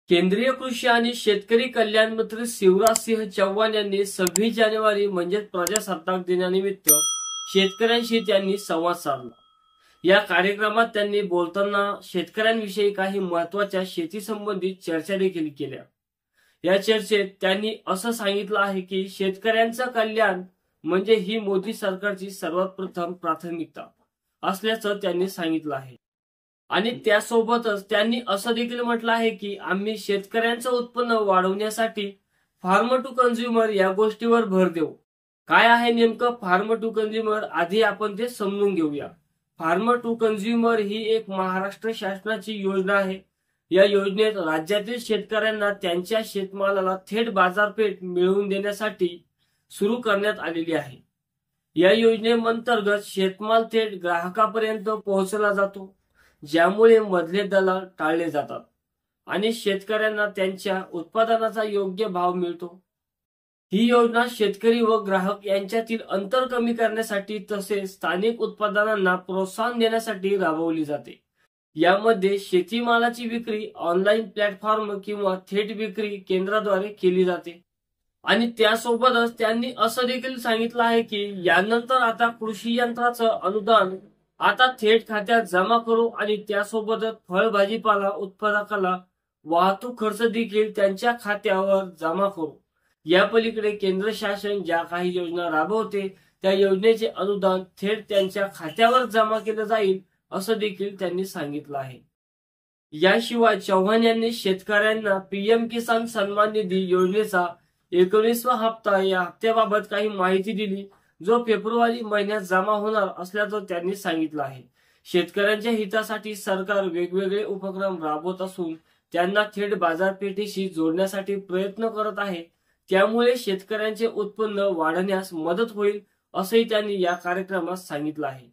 केंद्रीय कृषी आणि शेतकरी कल्याण मंत्री शिवराज सिंह चौहान यांनी 26 जानेवारी म्हणजे प्रजासत्ताक दिनानिमित्त शेतकऱ्यांशी त्यांनी संवाद साधला। या कार्यक्रमात त्यांनी बोलताना शेतकऱ्यांविषयी काही महत्त्वाच्या शेती संबंधित चर्चा देखील केल्या। या चर्चेत त्यांनी असं सांगितलं आहे की शेतकऱ्यांचं कल्याण म्हणजे ही मोदी सरकारची सर्वात प्रथम प्राथमिकता असल्याचं त्यांनी सांगितलं आहे। आणि त्यासोबतच त्यांनी असं देखील म्हटलं आहे की आम्ही शेतकऱ्यांचं उत्पन्न वाढवण्यासाठी फार्म टू कंझ्युमर या गोष्टीवर भर देऊ। काय आहे नेमकं फार्म टू कंझ्युमर, आधी आपण ते समजून घेऊया। फार्म टू कंझ्युमर ही एक महाराष्ट्र शासनाची योजना आहे। या योजनेत राज्यातील शेतकऱ्यांना त्यांच्या शेतमालाला थेट बाजारपेठ मिळवून देण्यासाठी सुरू करण्यात आलेली आहे। या योजनेअंतर्गत शेतमाल थेट ग्राहकापर्यंत पोहोचला जातो, ज्यामुळे मधले दलाल टाळले जातात आणि शेतकऱ्यांना त्यांच्या उत्पादनाचा योग्य भाव मिळतो। ही योजना शेतकरी व ग्राहक यांच्यातील अंतर कमी करण्यासाठी तसेच स्थानिक उत्पादनांना प्रोत्साहन देण्यासाठी राबवली जाते। यामध्ये शेतीमालाची विक्री ऑनलाईन प्लॅटफॉर्म किंवा थेट विक्री केंद्राद्वारे केली जाते। आणि त्यासोबतच त्यांनी असं देखील सांगितलं आहे की यानंतर आता कृषी यंत्राचं अनुदान आता थेट खात्यात जमा करू आणि त्यासोबतच फळभाजीपाला उत्पादकाला वाहतूक खर्च देखील त्यांच्या खात्यावर जमा करू। या पलीकडे केंद्र शासन ज्या काही योजना राबवते त्या योजनेचे अनुदान थेट त्यांच्या खात्यावर जमा केलं जाईल असं देखील त्यांनी सांगितलं आहे। याशिवाय चौहान यांनी शेतकऱ्यांना पीएम किसान सन्मान निधी योजनेचा 19वा हप्ता या हप्त्याबाबत काही माहिती दिली, जो फेब्रुवारी महिन्यात जमा होणार असल्याचं त्यांनी सांगितलं आहे। शेतकऱ्यांच्या हितासाठी सरकार वेगवेगळे उपक्रम राबवत असून त्यांना थेट बाजारपेठेशी जोडण्यासाठी प्रयत्न करत आहे, त्यामुळे शेतकऱ्यांचे उत्पन्न वाढण्यास मदत होईल असंही त्यांनी या कार्यक्रमात सांगितलं आहे।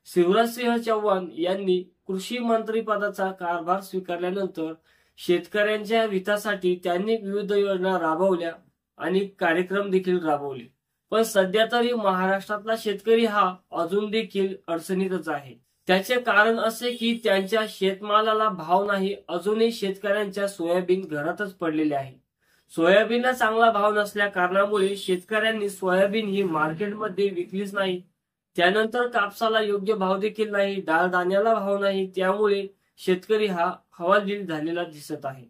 शिवराज सिंह चौहान यांनी कृषी मंत्री पदाचा कारभार स्वीकारल्यानंतर शेतकऱ्यांच्या हितासाठी त्यांनी विविध योजना राबवल्या आणि कार्यक्रम देखील राबवले, पण सध्या तरी महाराष्ट्रातला शेतकरी हा अजून देखील अडचणीतच आहे। त्याचे कारण असे की त्यांच्या शेतमालाला भाव नाही। अजूनही शेतकऱ्यांच्या सोयाबीन घरातच पडलेले आहे। सोयाबीनला चांगला भाव नसल्या कारणामुळे शेतकऱ्यांनी सोयाबीन ही मार्केटमध्ये विकलीच नाही। त्यानंतर कापसाला योग्य भाव देखील नाही, डाळ धान्याला भाव नाही, त्यामुळे शेतकरी हा हवालदिल झालेला दिसत आहे।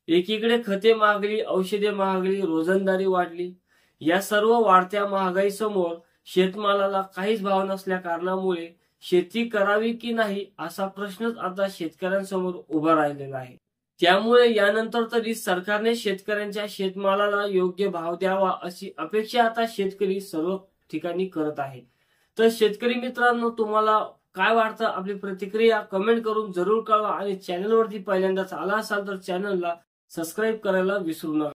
एकीकडे खते महागली, औषधे महागली, रोजंदारी वाढली। या सर्व वाढत्या महागाई समोर शेतमालाला काहीच भाव नसल्या कारणामुळे शेती करावी की नाही असा प्रश्नच आता शेतकऱ्यांसमोर उभा राहिलेला आहे। त्यामुळे यानंतर तरी सरकारने शेतकऱ्यांच्या शेतमालाला योग्य भाव द्यावा अशी अपेक्षा आता शेतकरी सर्व ठिकाणी करत आहे। तर शेतकरी मित्रांनो, तुम्हाला काय वाटतं? आपली प्रतिक्रिया कमेंट करून जरूर कळवा आणि चॅनलवरती पहिल्यांदाच आला असाल तर चॅनलला सबस्क्राईब करायला विसरू नका।